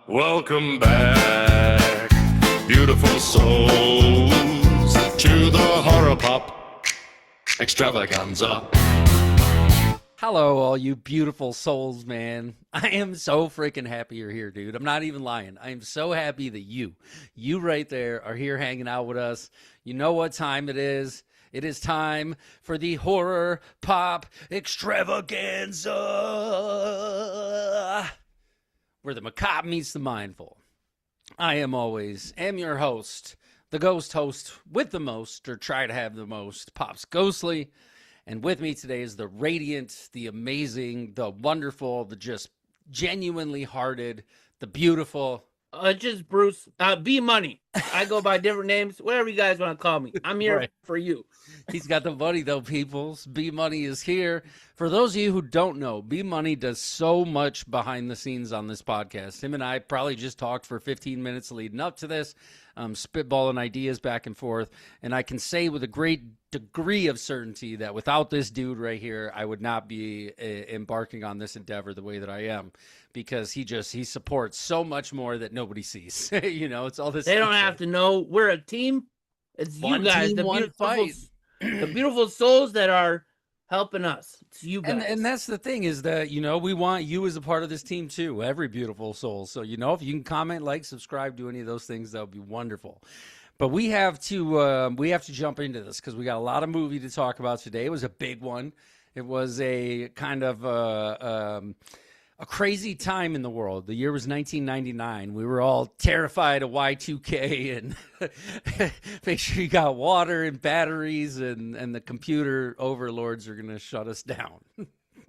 Welcome back, beautiful souls, to the Horror Pop Extravaganza. Hello, all you beautiful souls, man. I am so freaking happy you're here, dude. I'm not even lying. I am so happy that you right there, are here hanging out with us. You know what time it is. It is time for the Horror Pop Extravaganza, where the macabre meets the mindful. I am your host, the ghost host with the most, or try to have the most, Pops Ghostly. And with me today is the radiant, the amazing, the wonderful, the just genuinely hearted, the beautiful. Just Bruce. B Money. I go by different names, whatever you guys want to call me. I'm here for you. He's got the money, though, peoples. B Money is here. For those of you who don't know, B Money does so much behind the scenes on this podcast. Him and I probably just talked for 15 minutes leading up to this, spitballing ideas back and forth. And I can say with a great degree of certainty that without this dude right here, I would not be embarking on this endeavor the way that I am, because he supports so much more that nobody sees. You know, it's all this. They don't have to know we're a team. It's One you guys, team, the one beautiful, fight. the beautiful souls that are helping us. It's you guys. And that's the thing is that, you know, we want you as a part of this team too, every beautiful soul. So, you know, if you can comment, like, subscribe, do any of those things, that would be wonderful. But we have to jump into this because we got a lot of movie to talk about today. It was a big one. It was a kind of a crazy time in the world. The year was 1999. We were all terrified of Y2K and make sure you got water and batteries, and the computer overlords are going to shut us down.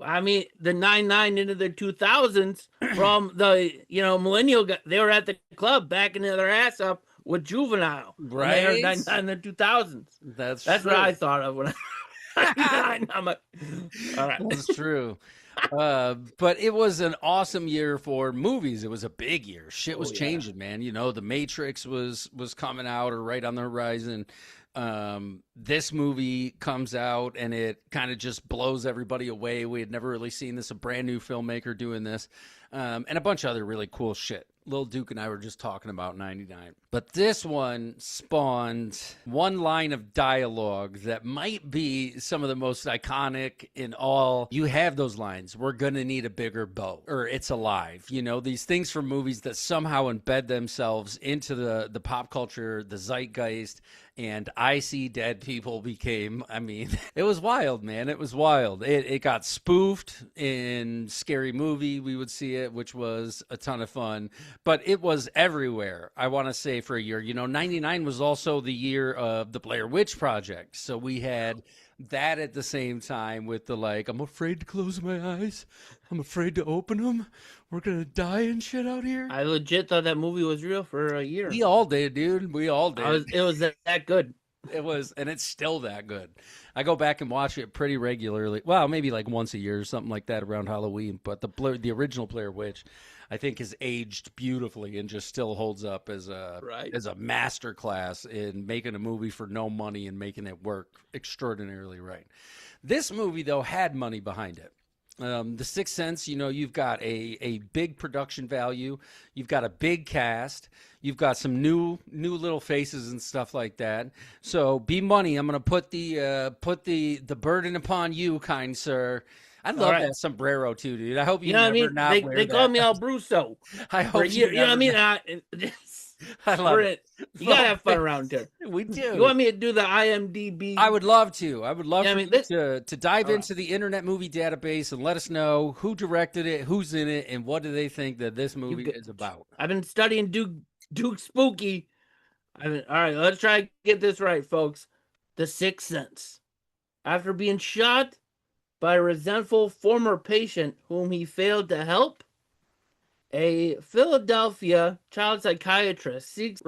I mean, the 99 into the 2000s from the, millennial, they were at the club backing their ass up with Juvenile. Right. They were 99 in the 2000s. That's what true. I thought of when I'm like, all right. That's true. But it was an awesome year for movies. It was a big year. Shit was changing, man. You know, The Matrix was coming out or right on the horizon. This movie comes out and it kind of just blows everybody away. We had never really seen this, a brand new filmmaker doing this, and a bunch of other really cool shit. Lil Duke and I were just talking about 99. But this one spawned one line of dialogue that might be some of the most iconic in all. You have those lines, "We're gonna need a bigger boat," or "It's alive." You know, these things from movies that somehow embed themselves into the pop culture, the zeitgeist. And I See Dead People became, I mean, it was wild, man. It was wild. It got spoofed in Scary Movie. We would see it, which was a ton of fun. But it was everywhere, I want to say, for a year. You know, 99 was also the year of the Blair Witch Project. So we had that at the same time with the, like, I'm afraid to close my eyes. I'm afraid to open them. We're going to die and shit out here. I legit thought that movie was real for a year. We all did, dude. We all did. It was that good. It was, and it's still that good. I go back and watch it pretty regularly. Well, maybe like once a year or something like that around Halloween. But the original Blair Witch, I think, has aged beautifully and just still holds up as a master class in making a movie for no money and making it work extraordinarily right. This movie, though, had money behind it. The Sixth Sense, you know, you've got a big production value, you've got a big cast, you've got some new little faces and stuff like that. So, B Money, I'm gonna put the burden upon you, kind sir. I love that sombrero too, dude. I hope you never not wear that. They call me El Bruso. I hope you know what I mean. I love it. You gotta have fun around here. We do. You want me to do the IMDb? I would love to. I would love to dive All into the Internet Movie Database and let us know who directed it, who's in it, and what do they think that this movie is about. I've been studying Duke Spooky. All right, let's try to get this right, folks. The Sixth Sense. After being shot by a resentful former patient whom he failed to help, a Philadelphia child psychiatrist seeks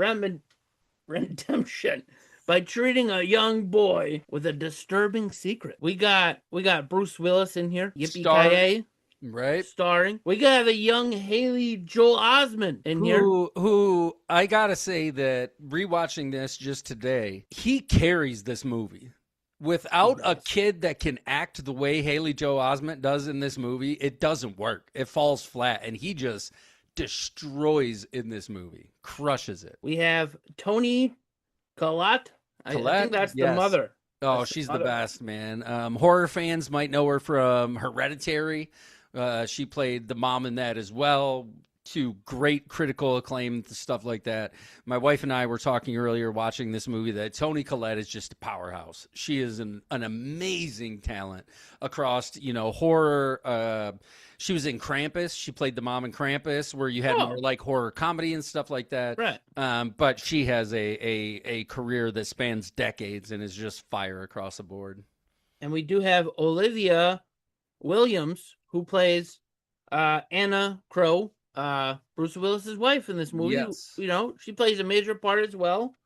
redemption by treating a young boy with a disturbing secret. We got Bruce Willis in here. Yippee-ki-yay. Right. Starring. We got a young Haley Joel Osment in here. Who I gotta say that rewatching this just today, he carries this movie. Without a does. kid that can act the way Haley Joel Osment does in this movie, it doesn't work. It falls flat, and he just destroys in this movie, crushes it. We have Tony Collette. I think Colette, that's the yes. mother. Oh, That's she's the mother. best, man. Horror fans might know her from Hereditary. She played the mom in that as well. To great critical acclaim, stuff like that. My wife and I were talking earlier watching this movie that Toni Collette is just a powerhouse. She is an amazing talent across, horror. She was in Krampus. She played the mom in Krampus, where you had more like horror comedy and stuff like that. Right. But she has a career that spans decades and is just fire across the board. And we do have Olivia Williams, who plays Anna Crow, Bruce Willis's wife in this movie. Yes. She plays a major part as well.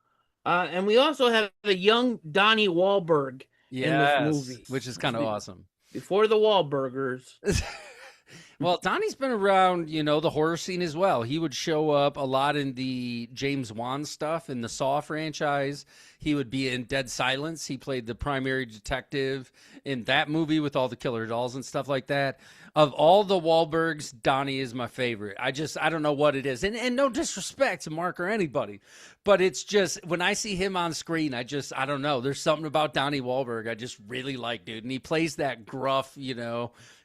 And we also have a young Donnie Wahlberg in this movie, which is kind of awesome. Before the Wahlburgers. Well, Donnie's been around, the horror scene as well. He would show up a lot in the James Wan stuff in the Saw franchise. He would be in Dead Silence. He played the primary detective in that movie with all the killer dolls and stuff like that. Of all the Wahlbergs, Donnie is my favorite. I don't know what it is. And no disrespect to Mark or anybody, but it's just when I see him on screen, I don't know. There's something about Donnie Wahlberg I just really like, dude. And he plays that gruff,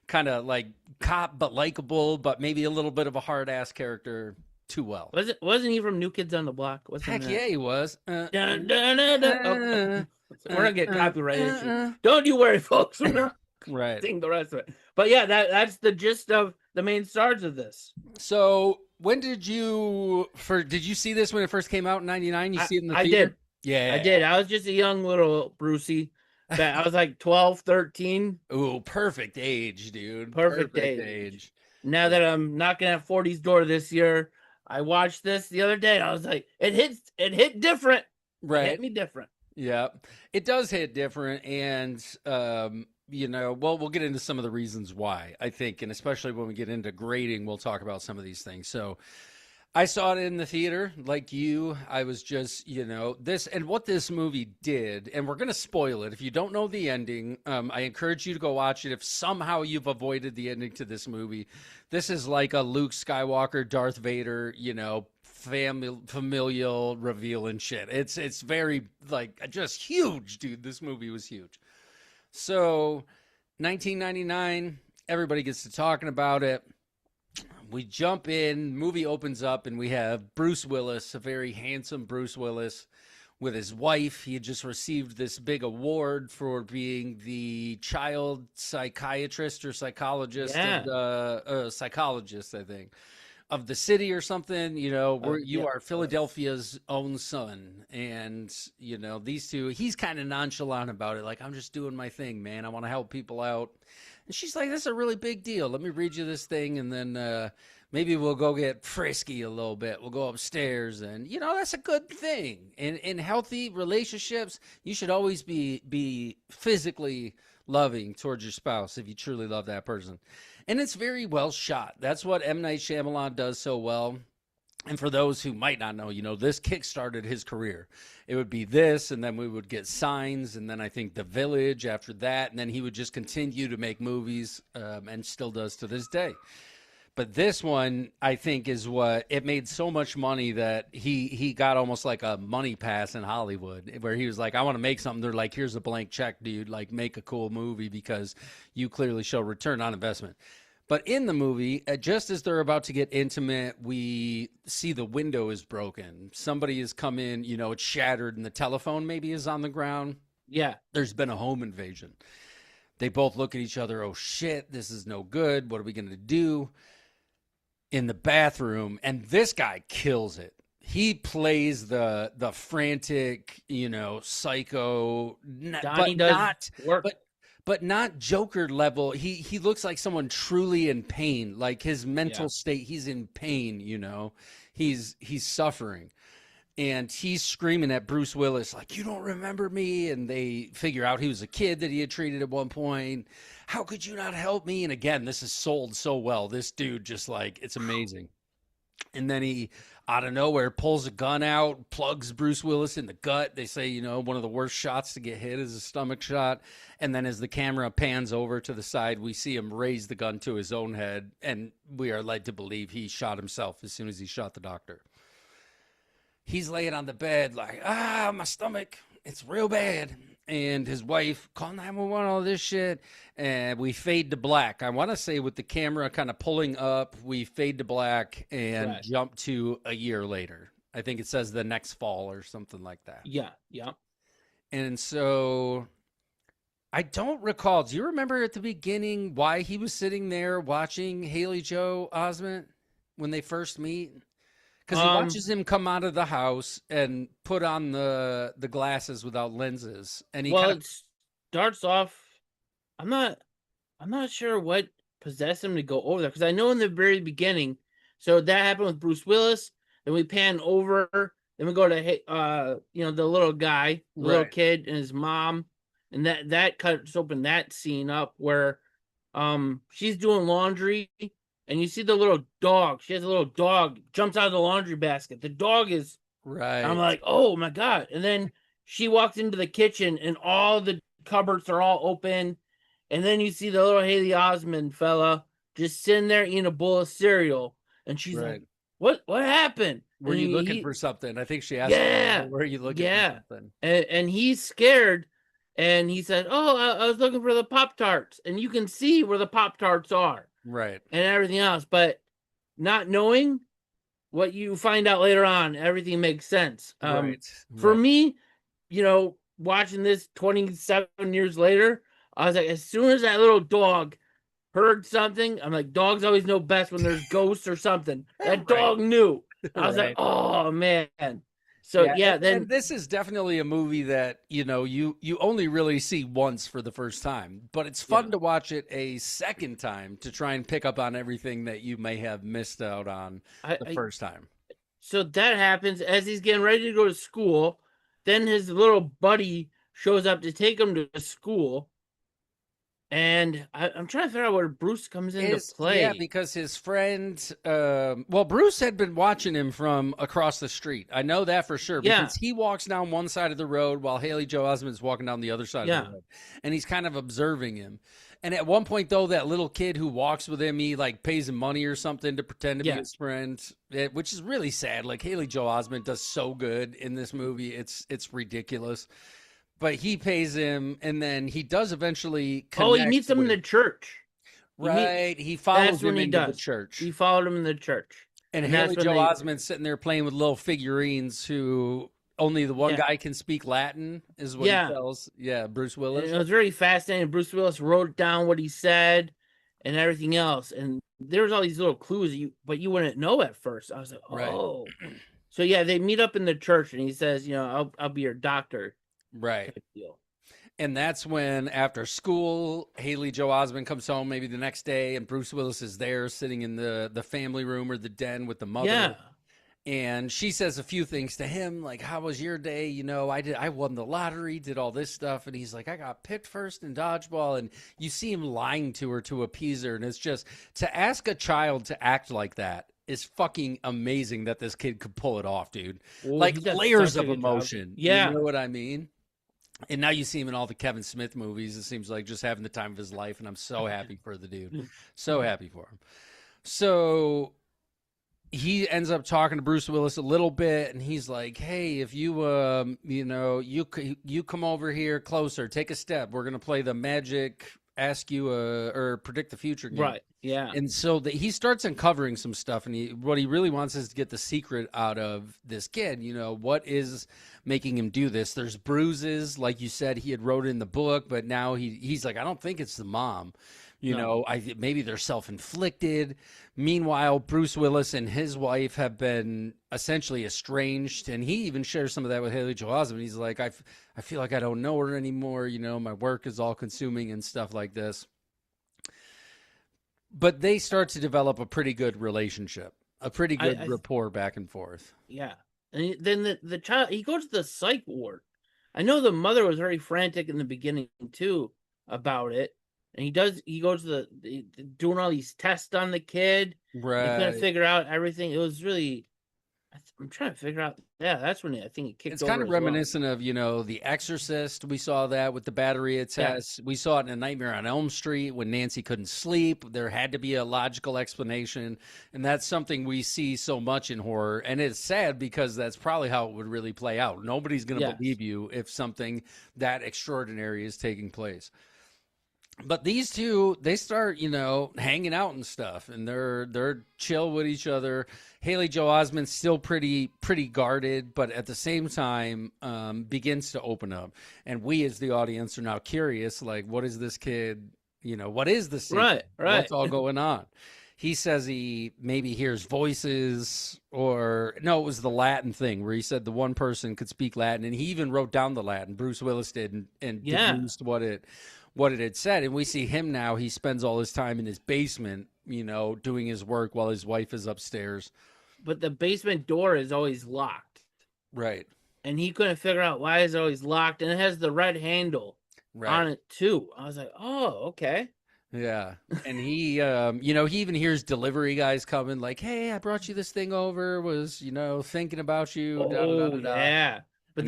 kind of like cop, but likable, but maybe a little bit of a hard ass character too well. Wasn't he from New Kids on the Block? Heck yeah, he was. Dun, dun, dun, dun. Okay. We're not getting copyright issue. Don't you worry, folks. We're not right. Sing the rest of it. But yeah, that's the gist of the main stars of this. So when did you see this when it first came out in '99? You see it in the theater? I did. Yeah, I did. I was just a young little Brucey. I was like 12, 13. Ooh, perfect age, dude. Perfect age. Now that I'm knocking at 40's door this year, I watched this the other day. And I was like, it hit different. Right. It hit me different. Yeah, it does hit different. And, we'll get into some of the reasons why, I think. And especially when we get into grading, we'll talk about some of these things. So I saw it in the theater like you. I was just, this and what this movie did, and we're going to spoil it. If you don't know the ending, I encourage you to go watch it. If somehow you've avoided the ending to this movie, this is like a Luke Skywalker, Darth Vader, familial reveal and shit. It's very like just huge, dude. This movie was huge. So 1999, everybody gets to talking about it. We jump in, movie opens up, and we have Bruce Willis, a very handsome Bruce Willis, with his wife. He had just received this big award for being the child psychiatrist or psychologist, psychologist, I think, of the city or something. You are Philadelphia's own son. And, these two, he's kind of nonchalant about it. Like, I'm just doing my thing, man. I want to help people out. And she's like, that's a really big deal. Let me read you this thing, and then maybe we'll go get frisky a little bit. We'll go upstairs, and, that's a good thing. And in healthy relationships, you should always be physically loving towards your spouse if you truly love that person. And it's very well shot. That's what M. Night Shyamalan does so well. And for those who might not know, this kickstarted his career. It would be this, and then we would get Signs, and then I think The Village after that, and then he would just continue to make movies, and still does to this day. But this one, I think, is what it made so much money that he got almost like a money pass in Hollywood, where he was like, I want to make something. They're like, here's a blank check, dude. Like, make a cool movie because you clearly show return on investment. But in the movie, just as they're about to get intimate, we see the window is broken. Somebody has come in, it's shattered, and the telephone maybe is on the ground. Yeah. There's been a home invasion. They both look at each other. Oh, shit, this is no good. What are we going to do? In the bathroom, and this guy kills it. He plays the frantic, psycho. Donnie does work. But not Joker level. He looks like someone truly in pain, like his mental state. He's in pain, he's suffering, and he's screaming at Bruce Willis like, you don't remember me? And they figure out he was a kid that he had treated at one point. How could you not help me? And again, this is sold so well. This dude just like, it's amazing. And then he, out of nowhere, pulls a gun out, plugs Bruce Willis in the gut. They say, one of the worst shots to get hit is a stomach shot. And then as the camera pans over to the side, we see him raise the gun to his own head. And we are led to believe he shot himself as soon as he shot the doctor. He's laying on the bed like, my stomach, it's real bad. And his wife, call 911, all this shit. And we fade to black. I want to say with the camera kind of pulling up, we fade to black and jump to a year later. I think it says the next fall or something like that. Yeah, yeah. And so I don't recall. Do you remember at the beginning why he was sitting there watching Haley Joel Osment when they first meet? Because he watches him come out of the house and put on the glasses without lenses, and it starts off. I'm not sure what possessed him to go over there, because I know in the very beginning. So that happened with Bruce Willis. Then we pan over. Then we go to the little guy, the little kid, and his mom, and that cuts open that scene up where she's doing laundry. And you see the little dog. She has a little dog, jumps out of the laundry basket. The dog is right. I'm like, oh my God. And then she walks into the kitchen and all the cupboards are all open. And then you see the little Haley Osment fella just sitting there eating a bowl of cereal. And she's like, what happened? Were you looking for something? I think she asked him, were you looking for something? And he's scared. And he said, I was looking for the Pop-Tarts. And you can see where the Pop-Tarts are. Right. And everything else, but not knowing what you find out later on, everything makes sense. For me, watching this 27 years later, I was like, as soon as that little dog heard something, I'm like, dogs always know best when there's ghosts or something. That dog knew. I was like, oh man. So then this is definitely a movie that you only really see once for the first time, but it's fun to watch it a second time to try and pick up on everything that you may have missed out on the first time. So that happens as he's getting ready to go to school. Then his little buddy shows up to take him to school. And I'm trying to figure out where Bruce comes into play. Yeah, because his friend, Bruce had been watching him from across the street. I know that for sure because he walks down one side of the road while Haley Joel Osment is walking down the other side of the road. And he's kind of observing him. And at one point, though, that little kid who walks with him, he pays him money or something to pretend to be his friend, which is really sad. Like Haley Joel Osment does so good in this movie. It's ridiculous. But he pays him, and then he does eventually connect. He meets him in the church. Right. He follows him into the church. He followed him in the church. And Haley Joel Osment's sitting there playing with little figurines who only the one guy can speak Latin, is what he tells. Yeah, Bruce Willis. And it was very fascinating. Bruce Willis wrote down what he said and everything else. And there's all these little clues, but you wouldn't know at first. I was like, oh. Right. So, they meet up in the church, and he says, I'll be your doctor. Right. And that's when, after school, Haley Joel Osment comes home maybe the next day, and Bruce Willis is there sitting in the family room or the den with the mother. Yeah. And she says a few things to him, like, how was your day? I won the lottery, did all this stuff. And he's like, I got picked first in dodgeball. And you see him lying to her to appease her. And it's just, to ask a child to act like that is fucking amazing that this kid could pull it off, dude. Well, like layers of emotion. Yeah. You know what I mean? And now you see him in all the Kevin Smith movies. It seems like just having the time of his life. And I'm so happy for the dude. So happy for him. So he ends up talking to Bruce Willis a little bit. And he's like, hey, if you come over here closer, take a step. We're going to play the magic, ask you or predict the future game. Right. Yeah. And so he starts uncovering some stuff, and what he really wants is to get the secret out of this kid. What is making him do this? There's bruises, like you said, he had wrote in the book, but now he's like, I don't think it's the mom. Maybe they're self-inflicted. Meanwhile, Bruce Willis and his wife have been essentially estranged, and he even shares some of that with Haley Joel Osment. He's like, I feel like I don't know her anymore. My work is all consuming and stuff like this. But they start to develop a pretty good relationship, a pretty good rapport back and forth. Yeah. And then the child, he goes to the psych ward. I know the mother was very frantic in the beginning, too, about it. and he goes to doing all these tests on the kid. They couldn't Right. figure out everything. It was really, I'm trying to figure out. Yeah, that's when I think it kicked It's over kind of as well. reminiscent of, The Exorcist. We saw that with the battery test. We saw it in A Nightmare on Elm Street when Nancy couldn't sleep. There had to be a logical explanation. And that's something we see so much in horror. And it's sad because that's probably how it would really play out. Nobody's going to Yes. believe you if something that extraordinary is taking place. But these two, they start, hanging out and stuff, and they're chill with each other. Haley Joel Osment's still pretty guarded, but at the same time, begins to open up. And we, as the audience, are now curious, like, what is this kid? What is the secret? Right. What's all going on? He says he maybe hears voices, or no, it was the Latin thing where he said the one person could speak Latin, and he even wrote down the Latin. Bruce Willis did, and deduced what it had said. And we see him now. He spends all his time in his basement, doing his work while his wife is upstairs. But the basement door is always locked. Right. And he couldn't figure out why it's always locked. And it has the red handle on it too. I was like, oh, okay. Yeah. And he, he even hears delivery guys coming like, hey, I brought you this thing over, was, thinking about you. Oh, yeah. But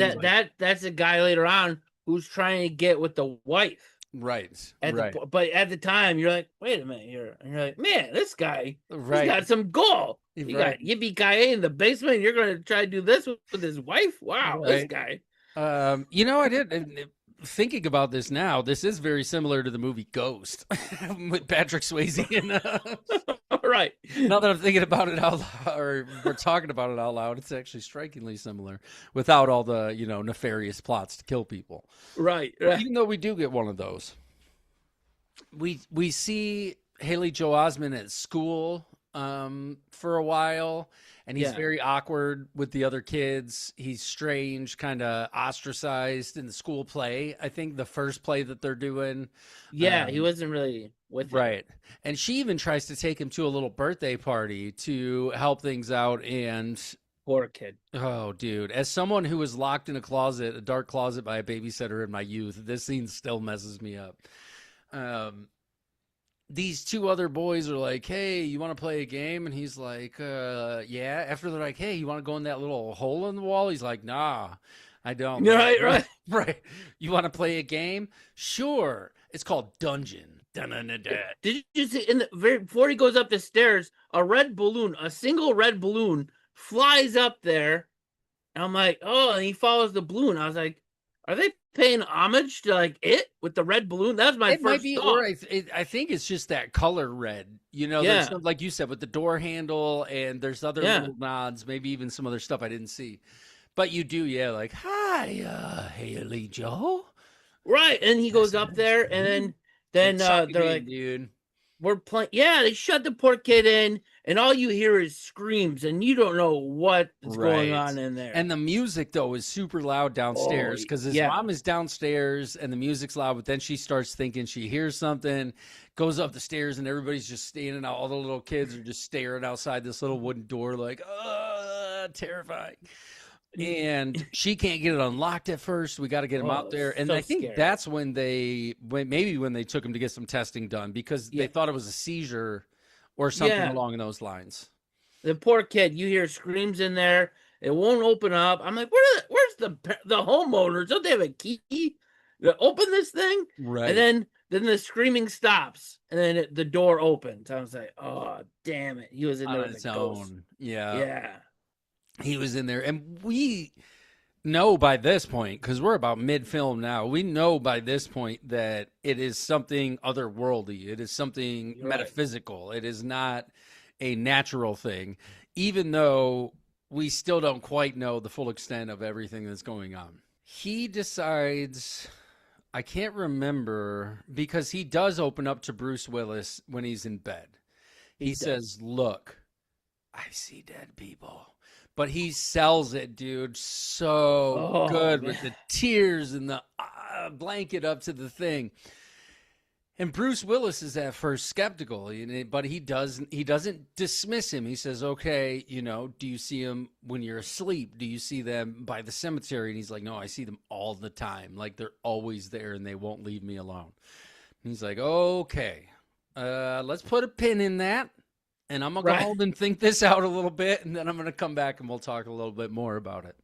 that's a guy later on who's trying to get with the wife. Right. But at the time, you're like, wait a minute here. And you're like, man, this guy, he's got some goal. You got Yippee-ki-yay in the basement, and you're going to try to do this with his wife? Wow, this guy. I did. Thinking about this now, this is very similar to the movie Ghost with Patrick Swayze. Right. Now that I'm thinking about it out loud, or we're talking about it out loud, it's actually strikingly similar without all the, nefarious plots to kill people. Right. Even though we do get one of those. We see Haley Joel Osment at school for a while, and he's very awkward with the other kids. He's strange, kind of ostracized in the school play. I think the first play that they're doing. Yeah, he wasn't really with him. Right. And she even tries to take him to a little birthday party to help things out. And poor kid. Oh, dude. As someone who was locked in a dark closet by a babysitter in my youth, this scene still messes me up. These two other boys are like, hey, you want to play a game? And he's like, yeah. After they're like, hey, you want to go in that little hole in the wall? He's like, nah, I don't. Right. You want to play a game? Sure. It's called Dungeon. Did you see before he goes up the stairs, a single red balloon flies up there. And I'm like, oh, and he follows the balloon. I was like, are they paying homage to like it with the red balloon? That's my first thought. Or I think it's just that color red. There's some, like you said, with the door handle, and there's other little nods, maybe even some other stuff I didn't see. But you do, like, hi, Haley Joe. Right, and he goes up there, and then they're like, dude, we're playing. Yeah, they shut the poor kid in, and all you hear is screams, and you don't know what is going on in there. And the music, though, is super loud downstairs because his mom is downstairs, and the music's loud, but then she starts thinking she hears something, goes up the stairs, and everybody's just standing out. All the little kids are just staring outside this little wooden door like, terrifying. And she can't get it unlocked at first. We got to get him out there. And I think that's when they took him to get some testing done because they thought it was a seizure or something along those lines. The poor kid, you hear screams in there. It won't open up. I'm like, where's the homeowners? Don't they have a key to open this thing? Right. And then the screaming stops, and then the door opens. I was like, oh, damn it. He was in there on his own. Yeah. He was in there, and we know by this point, because we're about mid-film now, we know by this point that it is something otherworldly. It is something metaphysical. It is not a natural thing, even though we still don't quite know the full extent of everything that's going on. He decides, I can't remember, because he does open up to Bruce Willis when he's in bed. He says, look, I see dead people. But he sells it, dude, so good with the tears and the blanket up to the thing. And Bruce Willis is at first skeptical, but he doesn't dismiss him. He says, okay, do you see them when you're asleep? Do you see them by the cemetery? And he's like, no, I see them all the time. Like they're always there and they won't leave me alone. He's like, okay, let's put a pin in that. And I'm going to go Right. home and think this out a little bit. And then I'm going to come back and we'll talk a little bit more about it.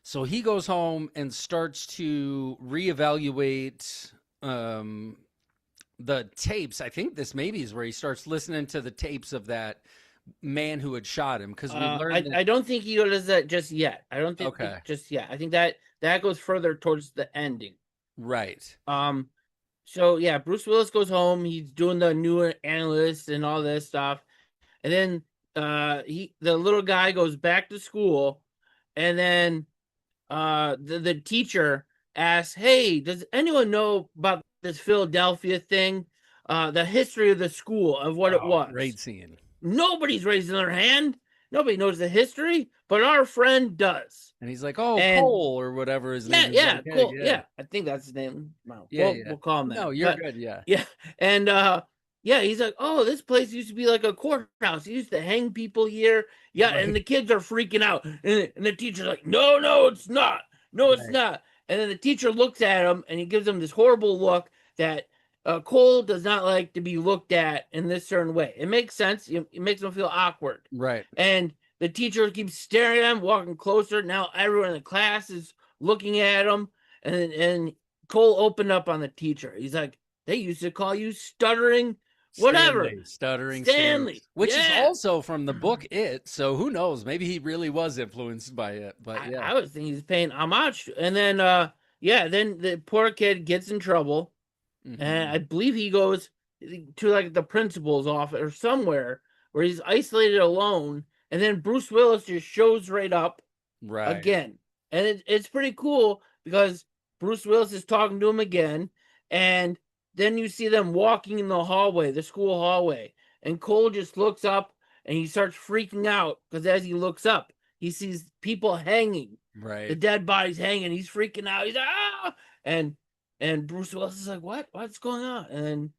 So he goes home and starts to reevaluate the tapes. I think this maybe is where he starts listening to the tapes of that man who had shot him. Because we learned I don't think he does that just yet. I don't think Okay. just yet. I think that goes further towards the ending. Right. So yeah, Bruce Willis goes home. He's doing the new analyst and all this stuff, and then the little guy goes back to school, and then the teacher asks, "Hey, does anyone know about this Philadelphia thing? The history of the school of what it was." Great scene. Nobody's raising their hand. Nobody knows the history, but our friend does. And he's like, "Oh, And- Cole or whatever his name is." Yeah, Like, cool. Yeah, I think that's his name. Well, we'll call him that. No, you're But- good. Yeah. Yeah, and yeah, he's like, "Oh, this place used to be like a courthouse. He used to hang people here." Yeah, Right. and the kids are freaking out, and the teacher's like, "No, it's not. No, it's Right. not." And then the teacher looks at him, and he gives him this horrible look that Cole does not like to be looked at in this certain way. It makes sense. It makes him feel awkward. Right. And the teacher keeps staring at him, walking closer. Now everyone in the class is looking at him, and Cole opened up on the teacher. He's like, "They used to call you stuttering, whatever." Stuttering Stanley, which is yeah. also from the book It. So who knows? Maybe he really was influenced by it. But yeah. I was thinking he's paying homage. And then then the poor kid gets in trouble. Mhm. And I believe he goes to like the principal's office or somewhere where he's isolated alone. And then Bruce Willis just shows right up right. again. And it's pretty cool because Bruce Willis is talking to him again. And then you see them walking in the hallway, the school hallway. And Cole just looks up and he starts freaking out because as he looks up, he sees people hanging. Right. The dead bodies hanging. He's freaking out. He's like, "Ah!" And Bruce Willis is like, what's going on? And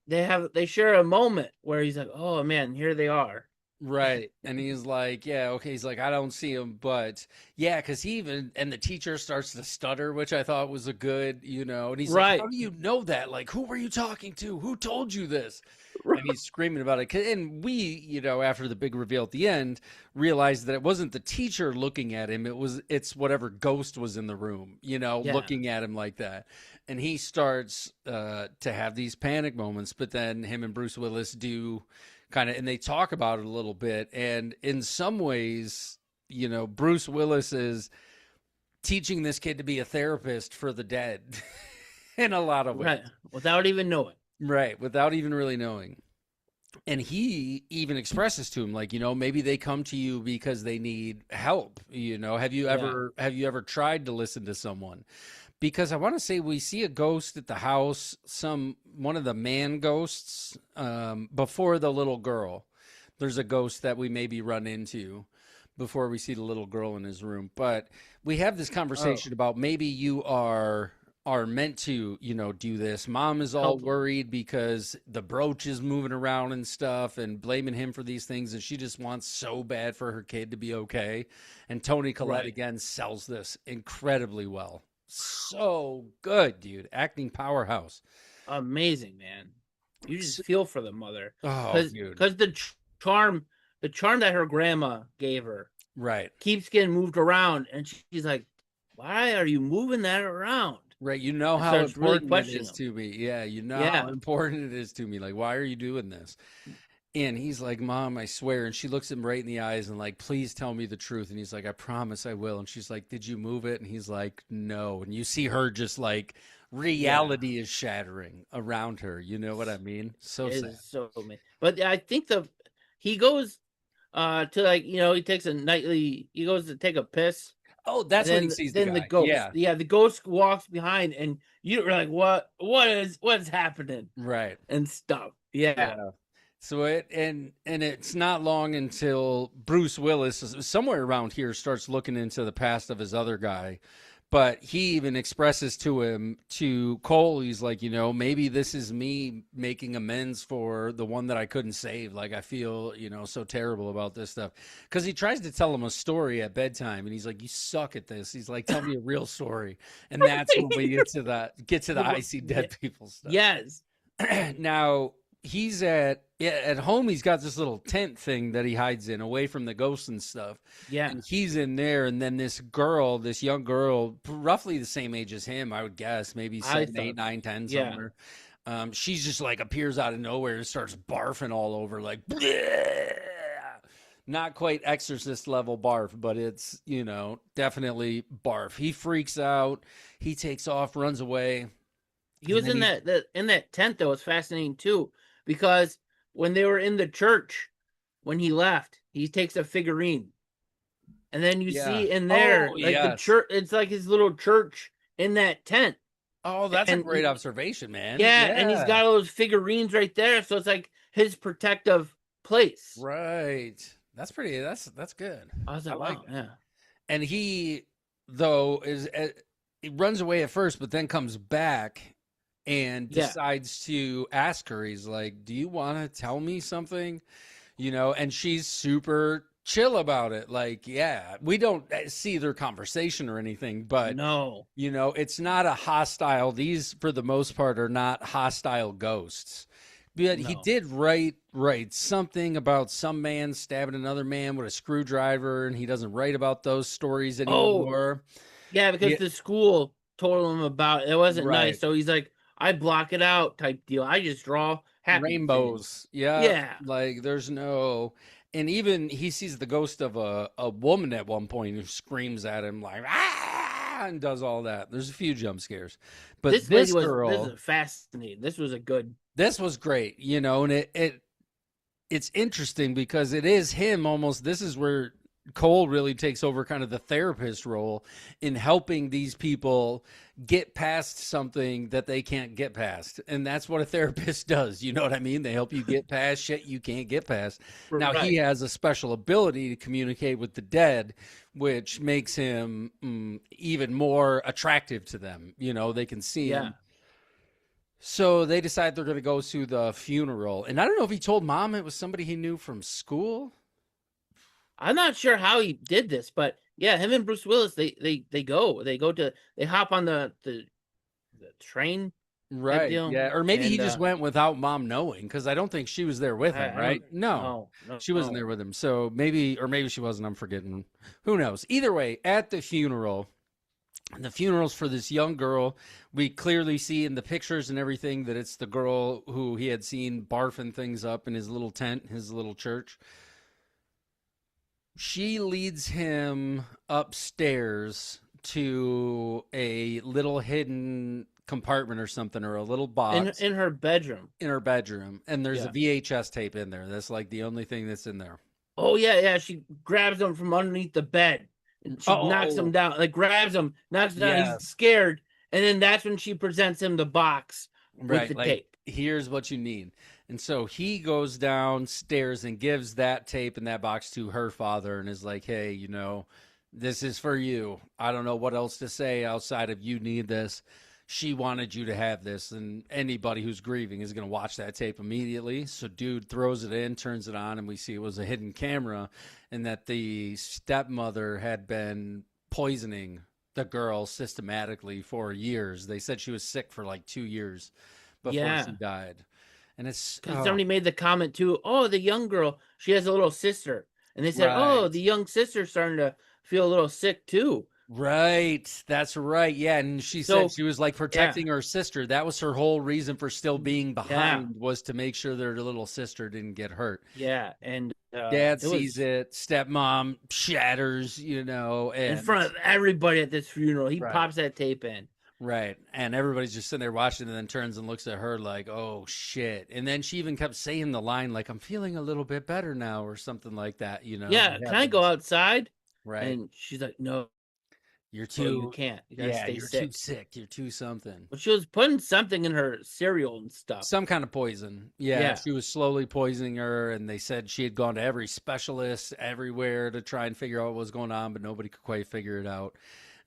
then they share a moment where he's like, "Oh man, here they are." Right. And he's like, yeah, okay. He's like, I don't see him, but yeah, because and the teacher starts to stutter, which I thought was a good, and he's Right. like, how do you know that? Like, who were you talking to? Who told you this? Right. And he's screaming about it. And we, after the big reveal at the end, realized that it wasn't the teacher looking at him. It's whatever ghost was in the room, looking at him like that. And he starts to have these panic moments, but then him and Bruce Willis do kind of, and they talk about it a little bit. And in some ways, Bruce Willis is teaching this kid to be a therapist for the dead in a lot of ways. Right. Without even knowing. Right. Without even really knowing. And he even expresses to him, like, maybe they come to you because they need help. Have you ever tried to listen to someone? Because I want to say we see a ghost at the house, one of the man ghosts, before the little girl. There's a ghost that we maybe run into before we see the little girl in his room. But we have this conversation about maybe you are meant to, do this. Mom is all worried because the brooch is moving around and stuff and blaming him for these things. And she just wants so bad for her kid to be okay. And Toni Collette again sells this incredibly well. So good, dude. Acting powerhouse. Amazing, man. You just feel for the mother. Oh, dude. Because the charm that her grandma gave her Right. keeps getting moved around. And she's like, "Why are you moving that around?" Right. You know how starts really important it questioning is him. to me. Yeah. You know Yeah. how important it is to me. Like, why are you doing this? And he's like, "Mom, I swear." And she looks him right in the eyes and like, "Please tell me the truth." And he's like, "I promise I will." And she's like, "Did you move it?" And he's like, "No." And you see her just like reality is shattering around her. You know what I mean? So It sad. is so amazing. But I think he goes to like, he takes he goes to take a piss. Oh, that's when he sees the guy. ghost. Yeah. The ghost walks behind and you're like, what's happening? Right. And stuff. Yeah. So it's not long until Bruce Willis somewhere around here starts looking into the past of his other guy, But he even expresses to Cole, he's like, you know, maybe this is me making amends for the one that I couldn't save. Like, I feel, you know, so terrible about this stuff. Because he tries to tell him a story at bedtime, and he's like, you suck at this. He's like, tell me a real story. And that's when we get to the I see dead people stuff. Yes. Now, he's at home. He's got this little tent thing that he hides in, away from the ghosts and stuff. Yeah. And he's in there, and then this young girl, roughly the same age as him, I would guess, maybe 7, 8, 9, 10, somewhere. She's just like appears out of nowhere and starts barfing all over, like, bleh! Not quite Exorcist level barf, but it's, you know, definitely barf. He freaks out. He takes off, runs away. He was in that tent, though. It's fascinating too, because when they were in the church, when he left, he takes a figurine, and then you see in there the church. It's like his little church in that tent. Oh, that's a great observation, man. Yeah, and he's got all those figurines right there, so it's like his protective place. Right. That's pretty. That's good. I was like, wow, yeah. And he, though, he runs away at first, but then comes back and decides to ask her. He's like, do you want to tell me something? You know, and she's super chill about it. Like, yeah, we don't see their conversation or anything, but no, you know, it's not a hostile. These, for the most part, are not hostile ghosts. But he did write something about some man stabbing another man with a screwdriver, and he doesn't write about those stories anymore. Yeah, because the school told him about it. It wasn't nice, so he's like, I block it out type deal. I just draw happy rainbows. Yeah. Like there's no, and even he sees the ghost of a woman at one point who screams at him like, ah, and does all that. There's a few jump scares, but this girl, this is fascinating. This was great, you know, and it's interesting because it is him almost. This is where Cole really takes over kind of the therapist role in helping these people get past something that they can't get past. And that's what a therapist does. You know what I mean? They help you get past shit you can't get past. Now, he has a special ability to communicate with the dead, which makes him even more attractive to them. You know, they can see him. So they decide they're going to go to the funeral. And I don't know if he told Mom it was somebody he knew from school. I'm not sure how he did this, but yeah, him and Bruce Willis, they hop on the train, right? Yeah, or maybe he just went without Mom knowing, because I don't think she was there with him, right? No, she wasn't there with him. So maybe she wasn't. I'm forgetting. Who knows? Either way, at the funeral's for this young girl. We clearly see in the pictures and everything that it's the girl who he had seen barfing things up in his little tent, his little church. She leads him upstairs to a little hidden compartment or something, or a little box in her bedroom. And there's a VHS tape in there. That's like the only thing that's in there. Oh yeah. She grabs him from underneath the bed and she knocks him down. Like grabs him, knocks him down. He's scared, and then that's when she presents him the box with the tape. Here's what you need. And so he goes downstairs and gives that tape and that box to her father and is like, hey, you know, this is for you. I don't know what else to say outside of you need this. She wanted you to have this. And anybody who's grieving is going to watch that tape immediately. So dude throws it in, turns it on, and we see it was a hidden camera, and that the stepmother had been poisoning the girl systematically for years. They said she was sick for like 2 years before she died. And it's somebody made the comment too. Oh, the young girl, she has a little sister, and they said, "Oh, the young sister's starting to feel a little sick too." Right, that's right. Yeah, and she said she was like protecting her sister. That was her whole reason for still being behind, was to make sure their little sister didn't get hurt. Yeah, and Dad sees it. Stepmom shatters, you know, and in front of everybody at this funeral. He pops that tape in. Right. And everybody's just sitting there watching and then turns and looks at her like, oh, shit. And then she even kept saying the line like, I'm feeling a little bit better now, or something like that, you know? Yeah, can I go outside? Right. And she's like, no. You're too... you can't. You gotta stay you're sick. too sick. You're too something. But she was putting something in her cereal and stuff. Some kind of poison. Yeah, she was slowly poisoning her, and they said she had gone to every specialist everywhere to try and figure out what was going on, but nobody could quite figure it out.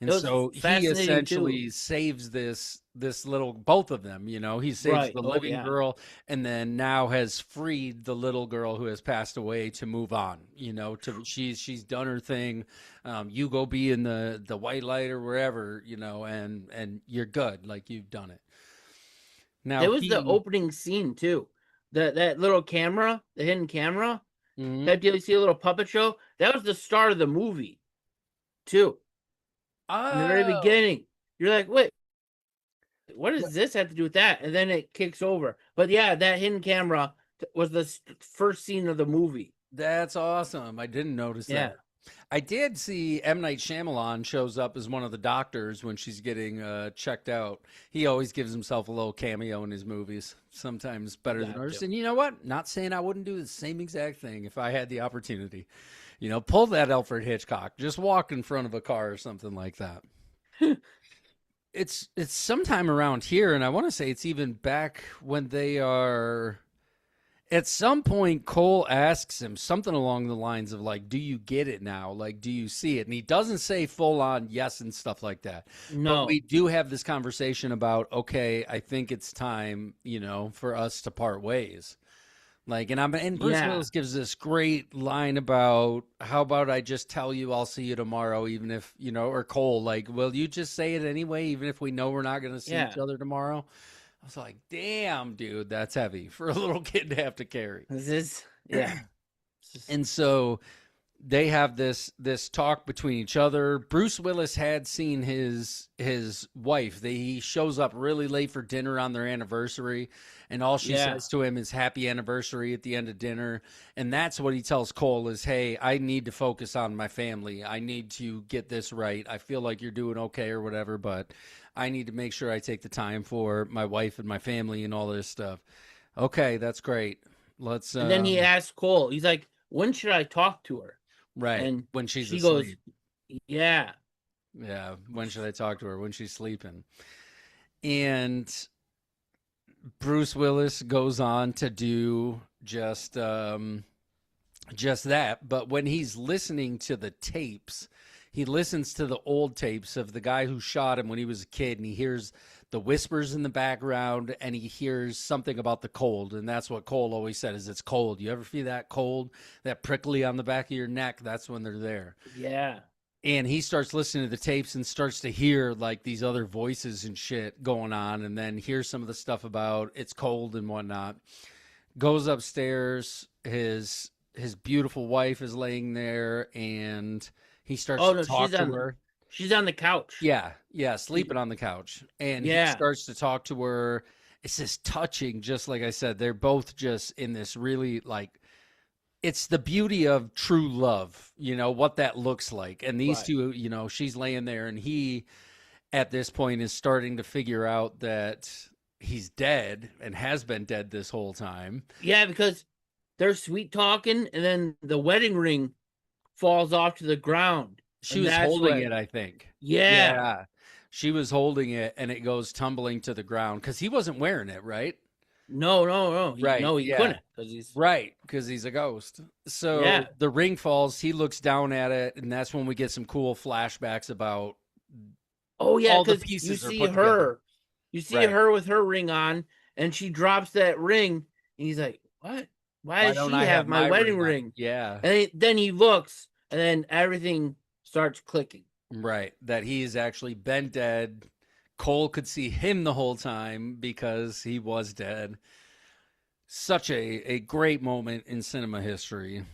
And It was so he fascinating too. essentially saves this little, both of them, you know, he saves Right. the Oh living yeah. girl and then now has freed the little girl who has passed away to move on, you know, to she's done her thing. You go be in the white light or wherever, you know, and you're good, like you've done it. Now There was the he opening scene too. That little camera, the hidden camera, Mhm. that deal you see a little puppet show. That was the start of the movie too. In the very Oh, beginning, you're like, wait, what does this have to do with that? And then it kicks over. But yeah, that hidden camera was the first scene of the movie. that's awesome. I didn't notice Yeah. that. I did see M. Night Shyamalan shows up as one of the doctors when she's getting checked out. He always gives himself a little cameo in his movies, sometimes better than others. Gotcha. And you know what? Not saying I wouldn't do the same exact thing if I had the opportunity. You know, pull that Alfred Hitchcock. Just walk in front of a car or something like that. It's sometime around here, and I want to say it's even back when they are at some point, Cole asks him something along the lines of like, "Do you get it now? Like, do you see it?" And he doesn't say full on yes and stuff like that. But No. we do have this conversation about, okay, I think it's time, you know, for us to part ways. Like, and Bruce Yeah. Willis gives this great line about how about I just tell you I'll see you tomorrow, even if you know, or Cole, like, will you just say it anyway, even if we know we're not going to see Yeah. each other tomorrow? I was like, damn, dude, that's heavy for a little kid to have to carry. This is yeah. And so they have this talk between each other. Bruce Willis had seen his wife. He shows up really late for dinner on their anniversary, and all she Yeah. says to him is "Happy anniversary" at the end of dinner. And that's what he tells Cole is, "Hey, I need to focus on my family. I need to get this right. I feel like you're doing okay or whatever, but I need to make sure I take the time for my wife and my family and all this stuff." Okay, that's great. Let's And then he asked Cole, he's like, when should I talk to her? right, And when she's she goes, asleep. yeah. Yeah, when should I talk to her? When she's sleeping. And Bruce Willis goes on to do just that, but when he's listening to the tapes, he listens to the old tapes of the guy who shot him when he was a kid, and he hears the whispers in the background, and he hears something about the cold, and that's what Cole always said is it's cold. You ever feel that cold, that prickly on the back of your neck? That's when they're there. Yeah. And he starts listening to the tapes and starts to hear like these other voices and shit going on, and then hears some of the stuff about it's cold and whatnot. Goes upstairs, his beautiful wife is laying there, and he starts Oh to no, talk to her. she's on the couch. Yeah, sleeping on the couch. And he Yeah. starts to talk to her. It's just touching, just like I said. They're both just in this really like it's the beauty of true love, you know, what that looks like. And these Right. two, you know, she's laying there and he at this point is starting to figure out that he's dead and has been dead this whole time. Yeah, because they're sweet talking, and then the wedding ring falls off to the ground. She And was that's holding what, it, I think. yeah. Yeah. She was holding it and it goes tumbling to the ground because he wasn't wearing it, right? No. Right, No, he yeah. couldn't because he's Right, because he's a ghost. So Yeah. the ring falls, he looks down at it, and that's when we get some cool flashbacks about Oh yeah, all the because you pieces are see put her, together. you see Right. her with her ring on, and she drops that ring, and he's like, "What? Why Why does don't she I have have my my wedding ring on? ring?" Yeah, And then he looks, and then everything starts clicking. right. That he's actually been dead. Cole could see him the whole time because he was dead. Such a great moment in cinema history.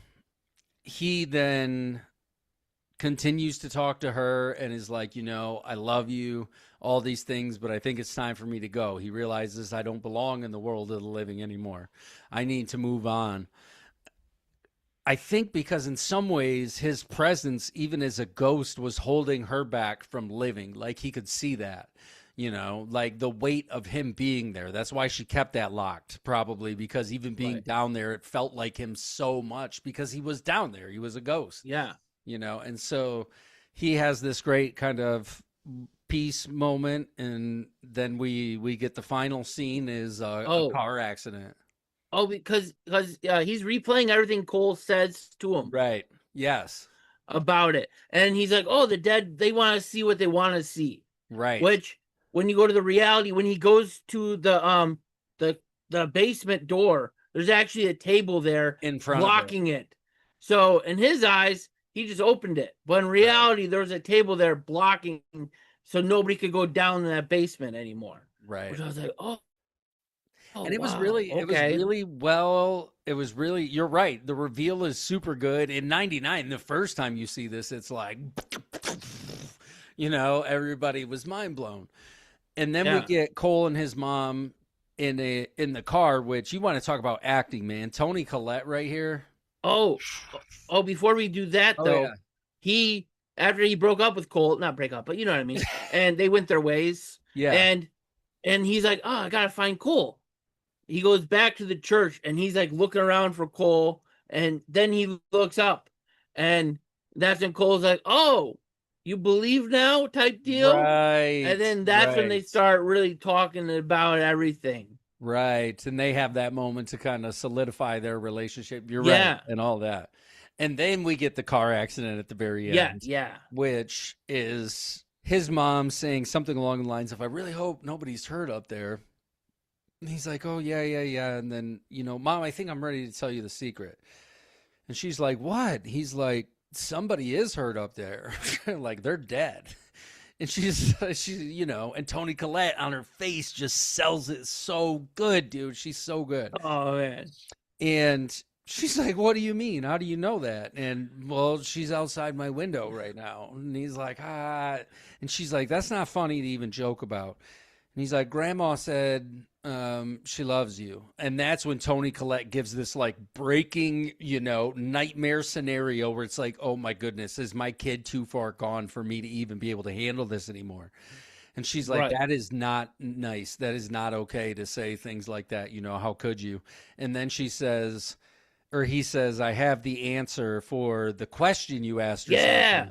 He then continues to talk to her and is like, you know, I love you, all these things, but I think it's time for me to go. He realizes I don't belong in the world of the living anymore. I need to move on. I think because in some ways his presence, even as a ghost, was holding her back from living. Like he could see that, you know, like the weight of him being there. That's why she kept that locked, probably because even being Right. down there, it felt like him so much because he was down there. He was a ghost, Yeah. you know, and so he has this great kind of peace moment, and then we get the final scene is a Oh. car accident. Oh, because he's replaying everything Cole says to him. Right. Yes. about it. And he's like, oh, the dead, they want to see what they want to see. Right. Which, when you go to the reality, when he goes to the basement door, there's actually a table there in front blocking it. So in his eyes, he just opened it. But in reality, there was a table there blocking, so nobody could go down in that basement anymore. Right. Which I was like, oh, and it was wow, really, okay. you're right. The reveal is super good. In 99, the first time you see this, it's like, everybody was mind blown. And then we get Cole and his mom in the car, which you want to talk about acting, man. Toni Collette right here. Oh, before we do that, though, he, after he broke up with Cole, not break up, but you know what I mean, and they went their ways. Yeah. And he's like, oh, I got to find Cole. He goes back to the church, and he's like looking around for Cole, and then he looks up, and that's when Cole's like, oh, you believe now, type deal. Right. And then that's when they start really talking about everything. Right. And they have that moment to kind of solidify their relationship. You're right. And all that. And then we get the car accident at the very end. Yeah. Which is his mom saying something along the lines of, I really hope nobody's hurt up there. And he's like, oh, yeah. And then, Mom, I think I'm ready to tell you the secret. And she's like, what? He's like, somebody is hurt up there. Like, they're dead. And she's and Toni Collette on her face just sells it so good, dude. She's so good. Oh, man. And she's like, what do you mean? How do you know that? And, well, she's outside my window right now. And he's like, ah. And she's like, that's not funny to even joke about. And he's like, Grandma said she loves you. And that's when Toni Collette gives this like breaking, nightmare scenario where it's like, oh my goodness, is my kid too far gone for me to even be able to handle this anymore? And she's like, that is not nice. That is not okay to say things like that. How could you? And then he says, I have the answer for the question you asked her. Yeah.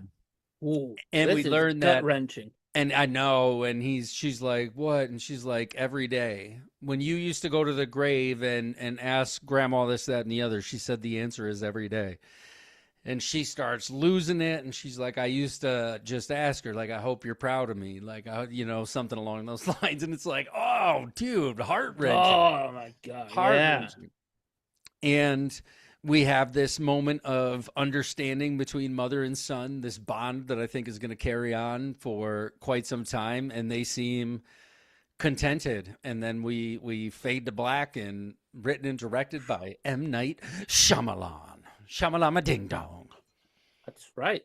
Ooh, and we learned that. Gut-wrenching. And I know, and she's like, what? And she's like, every day. When you used to go to the grave and ask Grandma this, that, and the other, she said the answer is every day. And she starts losing it, and she's like, I used to just ask her, like, I hope you're proud of me, like, something along those lines. And it's like, oh, dude, heart-wrenching. Oh, my God. Heart-wrenching. Yeah. And we have this moment of understanding between mother and son, this bond that I think is going to carry on for quite some time, and they seem contented. And then we fade to black, and written and directed by M. Night Shyamalan. Shyamalama ding dong. That's right.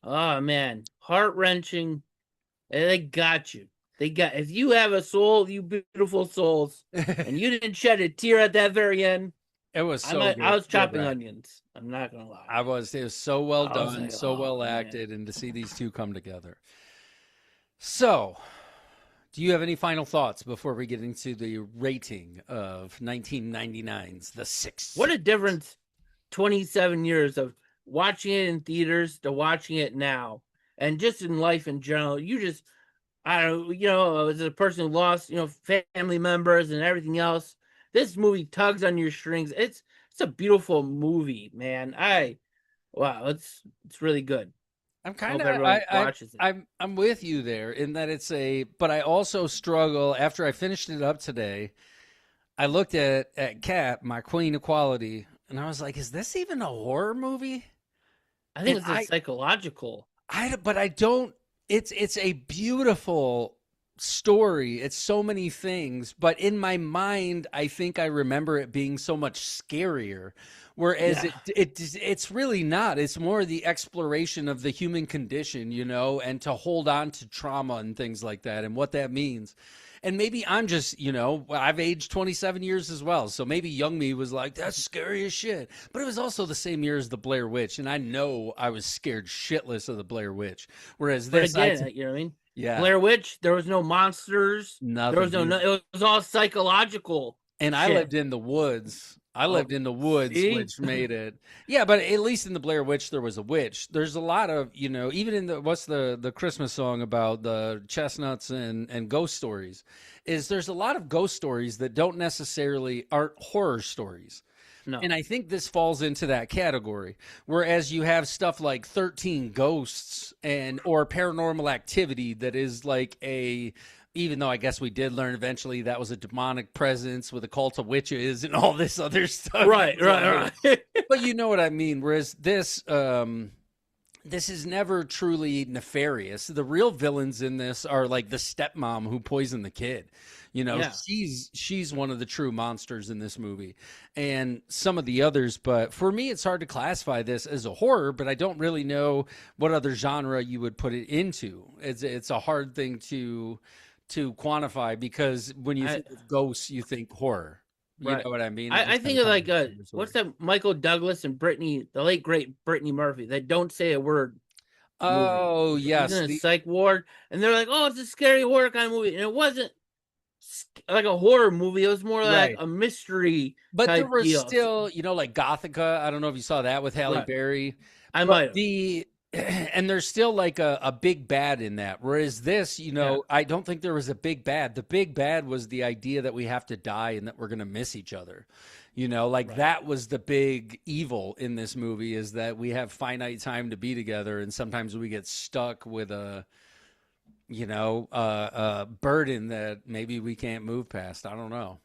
Oh, man. Heart-wrenching. They got you. If you have a soul, you beautiful souls, and you didn't shed a tear at that very end, it was so good. I was chopping onions. I'm not going to lie. It was so well done, like, so well acted, man. And to see these two come together. So, do you have any final thoughts before we get into the rating of 1999's The Sixth? What a difference 27 years of watching it in theaters to watching it now. And just in life in general, as a person who lost, family members and everything else, this movie tugs on your strings. It's a beautiful movie, man. It's really good. I'm kind of I'm with you there in that but I also struggle after I finished it up today. I looked at Kat, my queen of quality, and I was like, is this even a horror movie? I think it's psychological. But I don't. It's a beautiful story. It's so many things, but in my mind, I think I remember it being so much scarier. Whereas it's really not. It's more the exploration of the human condition, and to hold on to trauma and things like that, and what that means. And maybe I'm just, I've aged 27 years as well. So maybe young me was like, that's scary as shit. But it was also the same year as the Blair Witch. And I know I was scared shitless of the Blair Witch. Whereas this, you know what I mean? Yeah. Blair Witch, there was no monsters. Nothing. There was it was all psychological. And shit. I lived in the woods. See? Which made it. Yeah, but at least in the Blair Witch, there was a witch. There's a lot of, even in what's the Christmas song about the chestnuts and ghost stories, there's a lot of ghost stories that aren't horror stories. No. And I think this falls into that category. Whereas you have stuff like 13 Ghosts or Paranormal Activity that is like even though I guess we did learn eventually that was a demonic presence with a cult of witches and all this other stuff. Right. But you know what I mean. Whereas this is never truly nefarious. The real villains in this are like the stepmom who poisoned the kid. You know, Yeah. she's one of the true monsters in this movie, and some of the others. But for me, it's hard to classify this as a horror. But I don't really know what other genre you would put it into. It's a hard thing to quantify because when you think of ghosts, you think horror. You know what I mean? I think of like what's that Michael Douglas and Brittany, the late great Brittany Murphy. They don't say a word. Oh movie. yes, He's in a psych ward, and they're like, "Oh, it's a scary horror kind of movie," and it wasn't like a horror movie. It was more like a mystery. But type there was deal. still, like Gothica. I don't know if you saw that with Halle Berry. I might have. And there's still like a big bad in that. Whereas this, I don't think there was a big bad. The big bad was the idea that we have to die and that we're going to miss each other. That was the big evil in this movie, is that we have finite time to be together. And sometimes we get stuck with a burden that maybe we can't move past. I don't know.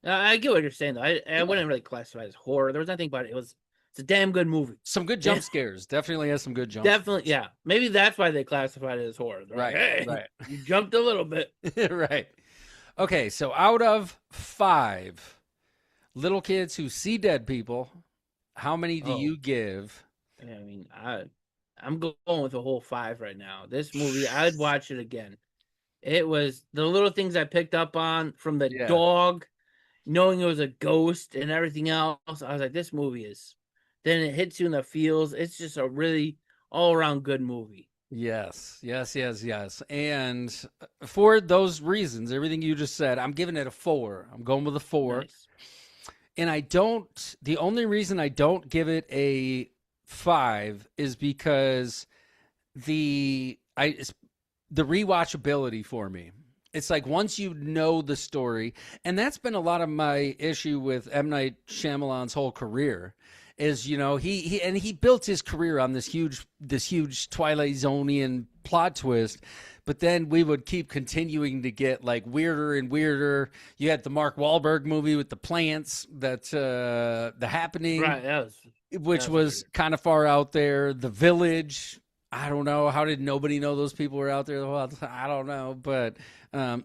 I get what you're saying, though. I wouldn't really classify it as horror. There was nothing about it. It's a damn good movie. Some good jump scares. Definitely has some good jump Definitely, yeah. Maybe that's why they classified it as horror. Right, hey, right. You jumped a little bit. Right. Okay, so out of 5 little kids who see dead people, how many do you give? I mean, I'm going with a whole 5 right now. This movie, I'd watch it again. It was the little things I picked up on from the dog, knowing it was a ghost and everything else. I was like, this movie is... Then it hits you in the feels. It's just a really all-around good movie. Yes. And for those reasons, everything you just said, I'm giving it a 4. I'm going with a 4. Nice. And the only reason I don't give it a 5 is because the rewatchability for me. It's like once you know the story, and that's been a lot of my issue with M. Night Shyamalan's whole career, is he built his career on this huge Twilight Zone-ian plot twist, but then we would keep continuing to get like weirder and weirder. You had the Mark Wahlberg movie with the plants, The Happening, right? Which was kind of far out there. The Village. I don't know. How did nobody know those people were out there? Well, I don't know. But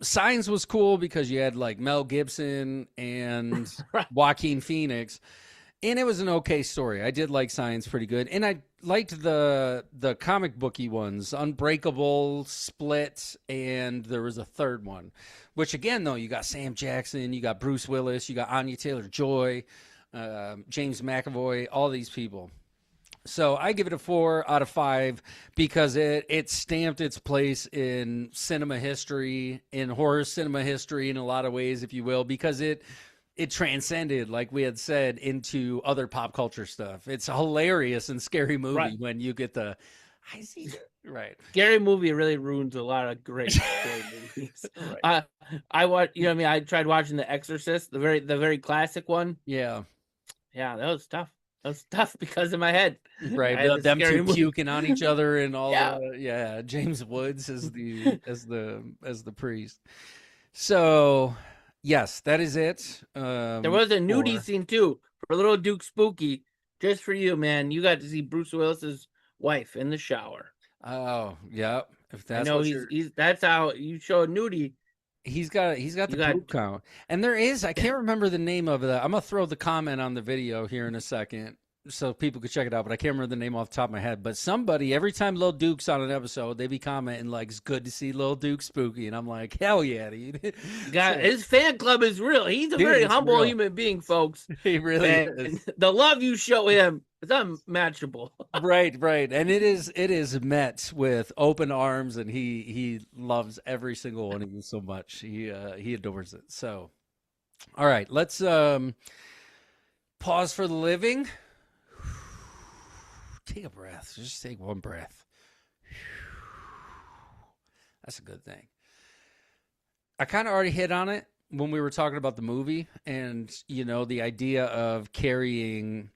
Signs was cool because you had like Mel Gibson and Joaquin Phoenix. And it was an okay story. I did like Signs pretty good. And I liked the comic booky ones, Unbreakable, Split, and there was a third one. Which again, though, you got Sam Jackson, you got Bruce Willis, you got Anya Taylor-Joy, James McAvoy, all these people. So I give it a 4 out of 5 because it stamped its place in cinema history, in horror cinema history in a lot of ways, if you will, because it transcended, like we had said, into other pop culture stuff. It's a hilarious and scary movie when you get the I see it. Right. Scary movie really ruins a lot of great scary movies. I watch, I tried watching The Exorcist, the very classic one. Yeah. Yeah, that was tough. That was tough because of my head. Right. Them two puking on each other and all James Woods as the priest. So yes, that is it. There was a nudie scene too for Lil Duke Spooky, just for you, man. You got to see Bruce Willis's wife in the shower. Oh, yeah. If that's that's how you show a nudie. He's got the poop count. And there is, I can't remember the name of that. I'm gonna throw the comment on the video here in a second so people could check it out, but I can't remember the name off the top of my head. But somebody, every time Lil Duke's on an episode, they be commenting like, "It's good to see Lil Duke Spooky," and I'm like, "Hell yeah, dude!" God, his fan club is real. He's a very humble human being, folks. He really is. The love you show him is unmatchable. Right, and it is met with open arms, and he loves every single one of you so much. He adores it. So, all right, let's pause for the living. Take a breath. Just take one breath. That's a good thing. I kind of already hit on it, when we were talking about the movie and, the idea of carrying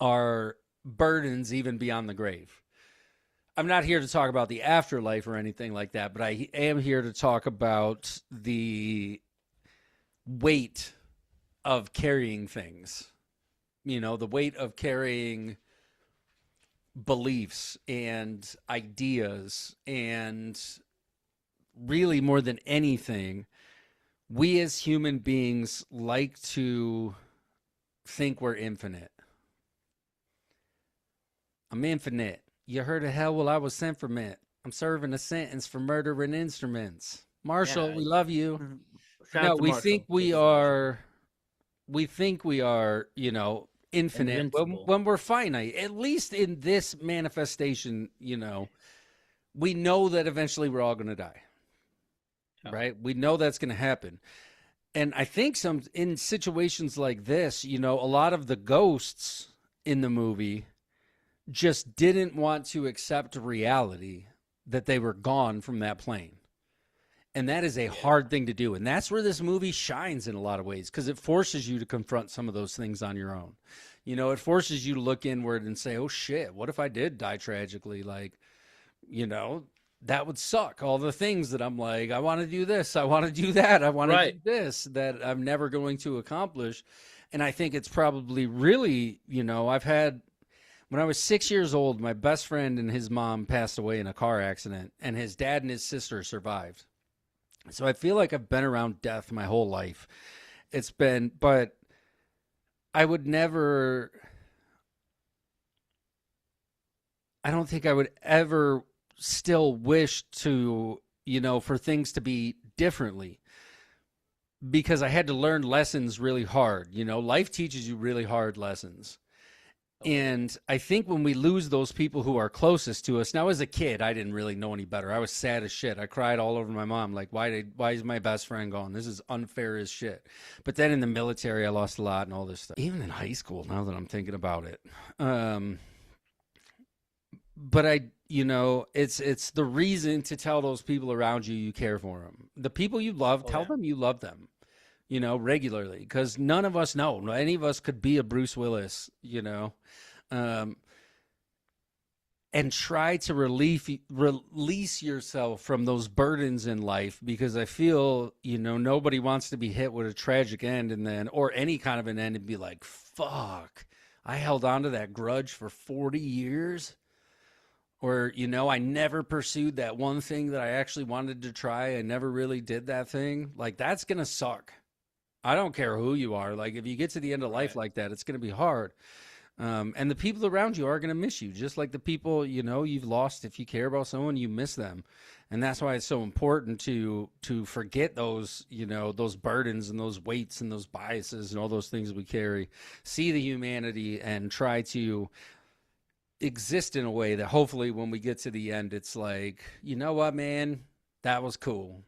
our burdens even beyond the grave. I'm not here to talk about the afterlife or anything like that, but I am here to talk about the weight of carrying things. The weight of carrying beliefs and ideas, and really more than anything, we as human beings like to think we're infinite. I'm infinite. You heard of hell? Well, I was sent from it. I'm serving a sentence for murdering instruments. Marshall, we love you. Shout No, out to we Marshall. think we are. We think we are, infinite Invincible. when we're finite. At least in this manifestation, we know that eventually we're all going to die. Yeah. Right? We know that's going to happen. And I think in situations like this, a lot of the ghosts in the movie just didn't want to accept reality that they were gone from that plane. And that is a hard thing to do. And that's where this movie shines in a lot of ways, because it forces you to confront some of those things on your own. It forces you to look inward and say, oh shit, what if I did die tragically? Like, that would suck. All the things that I'm like, I want to do this, I want to do that, I want to do this, that I'm never going to accomplish. And I think it's probably really, when I was 6 years old, my best friend and his mom passed away in a car accident, and his dad and his sister survived. So I feel like I've been around death my whole life. But I would never, I don't think I would ever still wish to, for things to be differently, because I had to learn lessons really hard. Life teaches you really hard lessons. And I think when we lose those people who are closest to us, now as a kid, I didn't really know any better. I was sad as shit. I cried all over my mom. Like, why is my best friend gone? This is unfair as shit. But then in the military, I lost a lot and all this stuff. Even in high school, now that I'm thinking about it. But it's the reason to tell those people around you care for them. The people you love, tell them you love them. Regularly, because none of us know. Any of us could be a Bruce Willis, and try to release yourself from those burdens in life, because I feel, nobody wants to be hit with a tragic end or any kind of an end and be like, fuck, I held on to that grudge for 40 years. Or, I never pursued that one thing that I actually wanted to try. I never really did that thing. Like, that's going to suck. I don't care who you are. Like, if you get to the end of life like that, it's going to be hard. And the people around you are going to miss you, just like the people, you've lost. If you care about someone, you miss them. And that's why it's so important to forget those, those burdens and those weights and those biases and all those things we carry. See the humanity and try to exist in a way that hopefully when we get to the end, it's like, you know what, man, that was cool.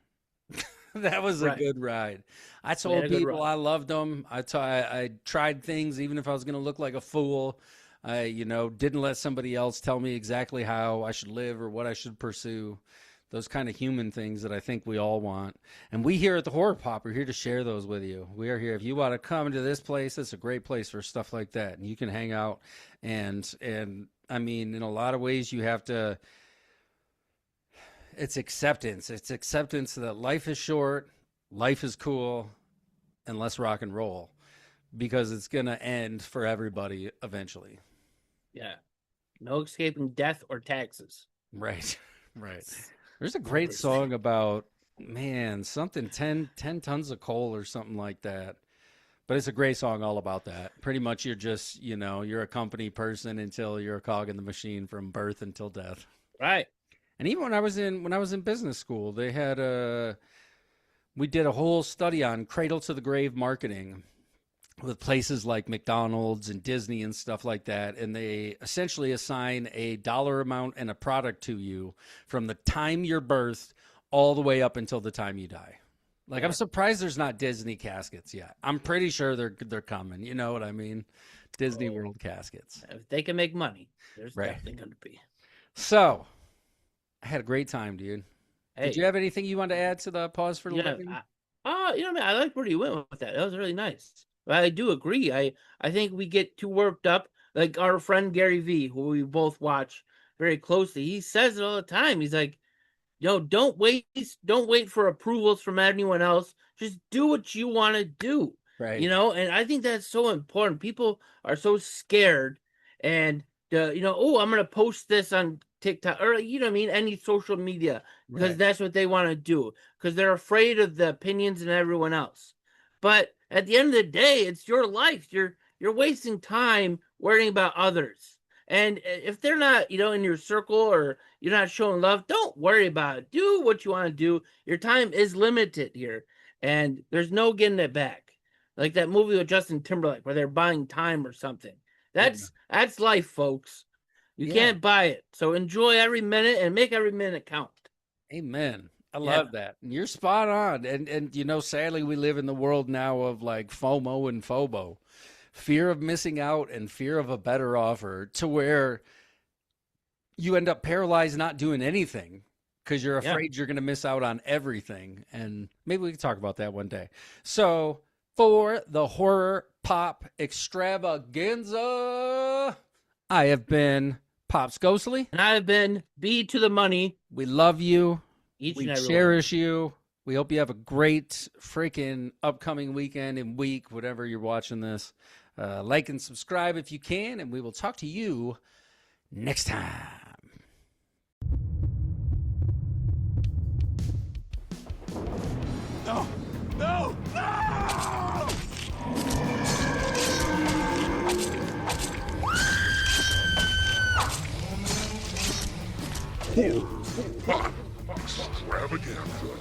That was a good ride. I told people I loved them. I tried things, even if I was going to look like a fool. I, didn't let somebody else tell me exactly how I should live or what I should pursue. Those kind of human things that I think we all want. And we here at the Horror Pop are here to share those with you. We are here. If you want to come to this place, it's a great place for stuff like that. And you can hang out. And I mean, in a lot of ways, you have to... It's acceptance. It's acceptance that life is short, life is cool, and let's rock and roll, because it's going to end for everybody eventually. Yeah. No escaping death or taxes. Right. There's a great song about, something 10 tons of coal or something like that. But it's a great song all about that. Pretty much you're just, you're a company person until you're a cog in the machine from birth until death. Right. And even when I was in business school, we did a whole study on cradle to the grave marketing with places like McDonald's and Disney and stuff like that. And they essentially assign a dollar amount and a product to you from the time you're birthed all the way up until the time you die. Like, I'm surprised there's not Disney caskets yet. I'm pretty sure they're coming. You know what I mean? Disney World caskets. If they can make money, there's definitely going to be. So, I had a great time, dude. Hey. Did you have anything you wanted to add to the pause for the living? I like where you went with that. That was really nice. But I do agree. I think we get too worked up. Like our friend Gary V, who we both watch very closely, he says it all the time. He's like, don't wait for approvals from anyone else. Just do what you want to do. Right. And I think that's so important. People are so scared and oh, I'm gonna post this on TikTok or you know what I mean, any social media because Right. that's what they want to do because they're afraid of the opinions of everyone else. But at the end of the day, it's your life. You're wasting time worrying about others. And if they're not, in your circle or you're not showing love, don't worry about it. Do what you want to do. Your time is limited here, and there's no getting it back. Like that movie with Justin Timberlake where they're buying time or something. That's life, folks. You can't buy it. So enjoy every minute and make every minute count. Amen. I love that. And you're spot on. And sadly we live in the world now of like FOMO and FOBO. Fear of missing out and fear of a better offer to where you end up paralyzed not doing anything because you're afraid you're going to miss out on everything. And maybe we can talk about that one day. So for the Horror Pop Extravaganza, I have been Pops Ghostly. And I've been B to the money. We love you. We cherish you. We hope you have a great freaking upcoming weekend and week, whatever you're watching this. Like and subscribe if you can, and we will talk to you next time. No! No! No! Horror Pop Extravaganza.